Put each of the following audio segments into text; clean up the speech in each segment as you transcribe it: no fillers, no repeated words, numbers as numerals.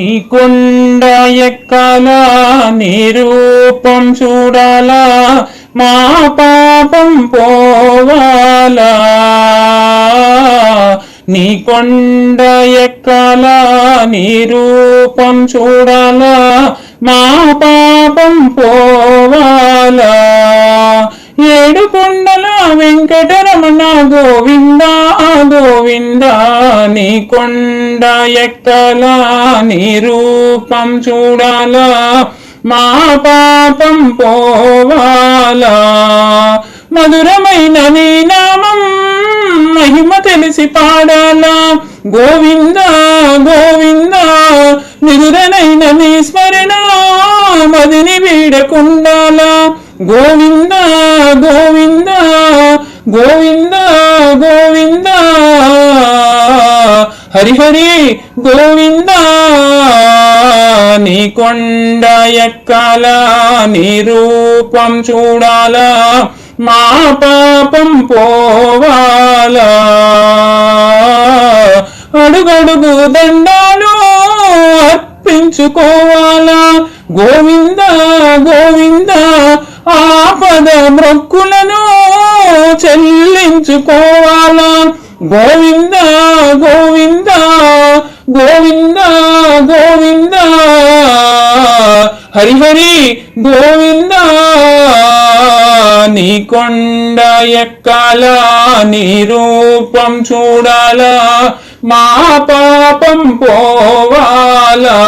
నీ కొండ ఎక్కాలా, నీ రూపం చూడాలా, మా పాపం పోవాలా. నీ కొండ ఎక్కాలా, నీ రూపం చూడాలా, మా పాపం పోవాలా. ఏడు కొండల వెంకటరమణ గోవింద గోవింద. నీ కొండ ఎక్కాలా, నీ రూపం చూడాలా, మా పాపం పోవాలా. మధురమైన నీ నామం మహిమ తెలిసి పాడాలా. గోవింద గోవింద. నిదురనైన నీ స్మరణ మదిని వీడకుండాలా. గోవింద గోవింద గోవింద గోవింద. హరిహరి గోవింద. నీ కొండ ఎక్కాలా, నీ రూపం చూడాలా, మా పాపం పోవాలా. అడుగడుగు దండాలు అర్పించుకోవాలా. గోవింద గోవింద. ఆపద మొక్కులను చెల్లించుకోవాలా. గోవింద గోవింద గోవింద గోవింద. హరిహరి గోవింద. నీ కొండ ఎక్కాలా, నీ రూపం చూడాలా, మా పాపం పోవాలా.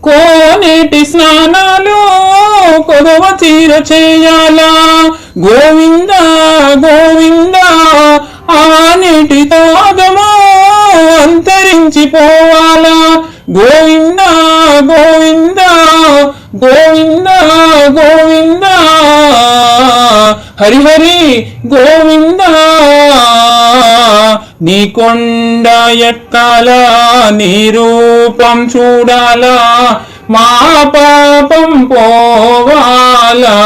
కోనేటి స్నానాలు కొదవ తీర చేయాలా. గోవింద గోవింద. ఆ నీటి తాగము అంతరించిపోవాలా. గోవింద గోవింద గోవింద గోవింద. హరిహరి గోవింద. నీ కొండ ఎక్కాలా, నీ రూపం చూడాలా, మా పాపం పోవాలా.